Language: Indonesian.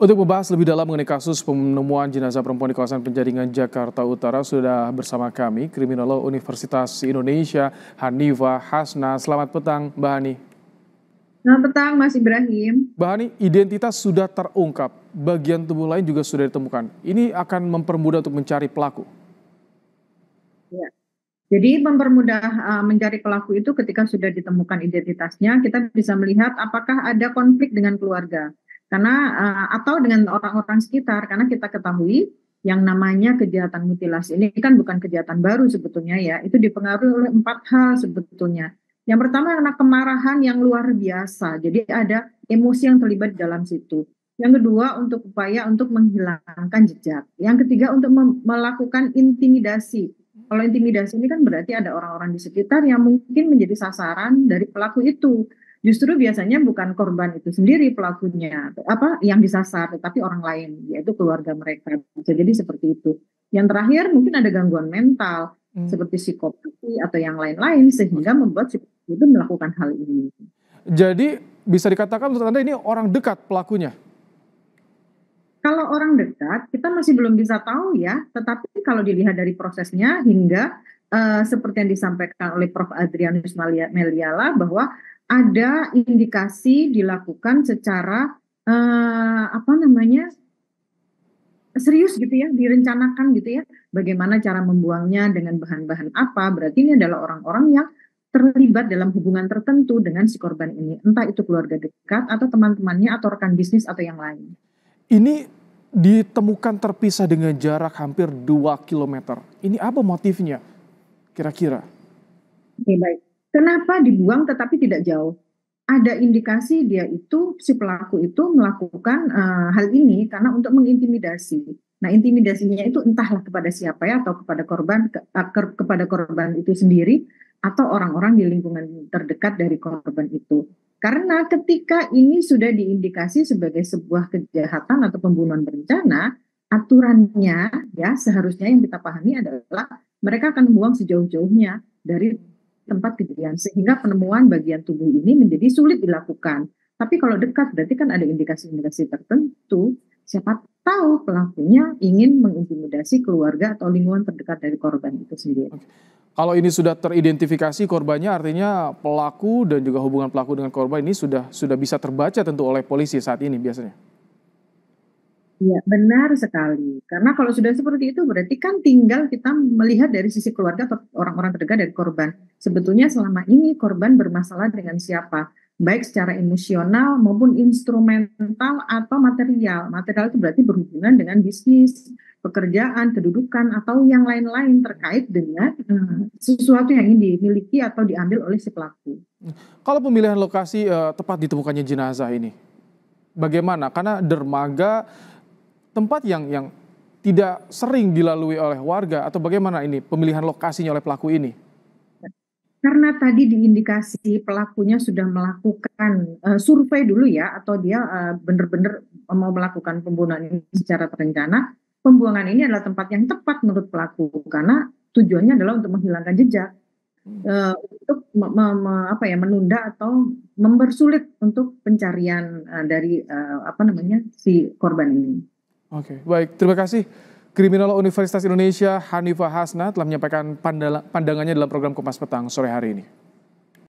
Untuk membahas lebih dalam mengenai kasus penemuan jenazah perempuan di kawasan Penjaringan, Jakarta Utara, sudah bersama kami Kriminolog Universitas Indonesia, Hanifah Hasna. Selamat petang, Mbak Hani. Selamat petang, Mas Ibrahim. Mbak Hani, identitas sudah terungkap, bagian tubuh lain juga sudah ditemukan. Ini akan mempermudah untuk mencari pelaku. Ya. Jadi mempermudah mencari pelaku itu ketika sudah ditemukan identitasnya, kita bisa melihat apakah ada konflik dengan keluarga, karena atau dengan orang-orang sekitar, karena kita ketahui yang namanya kejahatan mutilasi ini kan bukan kejahatan baru sebetulnya ya, itu dipengaruhi oleh 4 hal sebetulnya. Yang pertama karena kemarahan yang luar biasa, jadi ada emosi yang terlibat di dalam situ. Yang kedua untuk upaya untuk menghilangkan jejak. Yang ketiga untuk melakukan intimidasi. Kalau intimidasi ini kan berarti ada orang-orang di sekitar yang mungkin menjadi sasaran dari pelaku itu. Justru biasanya bukan korban itu sendiri pelakunya, apa yang disasar, tetapi orang lain, yaitu keluarga mereka. Bisa jadi seperti itu. Yang terakhir mungkin ada gangguan mental seperti psikopati atau yang lain-lain sehingga membuat si pelaku itu melakukan hal ini. Jadi bisa dikatakan menurut Anda ini orang dekat pelakunya? Kalau orang dekat, kita masih belum bisa tahu ya, tetapi kalau dilihat dari prosesnya hingga seperti yang disampaikan oleh Prof. Adrianus Meliala bahwa ada indikasi dilakukan secara apa namanya serius gitu ya, direncanakan gitu ya, bagaimana cara membuangnya dengan bahan-bahan apa, berarti ini adalah orang-orang yang terlibat dalam hubungan tertentu dengan si korban ini, entah itu keluarga dekat atau teman-temannya atau rekan bisnis atau yang lain. Ini ditemukan terpisah dengan jarak hampir 2 kilometer. Ini apa motifnya kira-kira? Oke, baik. Kenapa dibuang tetapi tidak jauh? Ada indikasi dia itu, si pelaku itu melakukan hal ini karena untuk mengintimidasi. Nah, intimidasinya itu entahlah kepada siapa ya, atau kepada korban, kepada korban itu sendiri, atau orang-orang di lingkungan terdekat dari korban itu. Karena ketika ini sudah diindikasi sebagai sebuah kejahatan atau pembunuhan berencana, aturannya ya seharusnya yang kita pahami adalah mereka akan membuang sejauh-jauhnya dari tempat kejadian sehingga penemuan bagian tubuh ini menjadi sulit dilakukan. Tapi kalau dekat berarti kan ada indikasi-indikasi tertentu. Siapa tahu pelakunya ingin mengintimidasi keluarga atau lingkungan terdekat dari korban itu sendiri. Kalau ini sudah teridentifikasi korbannya, artinya pelaku dan juga hubungan pelaku dengan korban ini sudah bisa terbaca tentu oleh polisi saat ini biasanya. Iya, benar sekali. Karena kalau sudah seperti itu berarti kan tinggal kita melihat dari sisi keluarga atau orang-orang terdekat dari korban. Sebetulnya selama ini korban bermasalah dengan siapa? Baik secara emosional maupun instrumental atau material. Material itu berarti berhubungan dengan bisnis, pekerjaan, kedudukan, atau yang lain-lain terkait dengan sesuatu yang ingin dimiliki atau diambil oleh si pelaku. Kalau pemilihan lokasi tepat ditemukannya jenazah ini, bagaimana? Karena dermaga tempat yang tidak sering dilalui oleh warga, atau bagaimana ini pemilihan lokasinya oleh pelaku ini? Karena tadi diindikasi pelakunya sudah melakukan survei dulu ya, atau dia benar-benar mau melakukan pembunuhan ini secara terencana, pembuangan ini adalah tempat yang tepat menurut pelaku, karena tujuannya adalah untuk menghilangkan jejak, untuk menunda atau mempersulit untuk pencarian dari si korban ini. Oke, baik. Terima kasih. Kriminolog Universitas Indonesia Hanifah Hasna telah menyampaikan pandangannya dalam program Kompas Petang sore hari ini.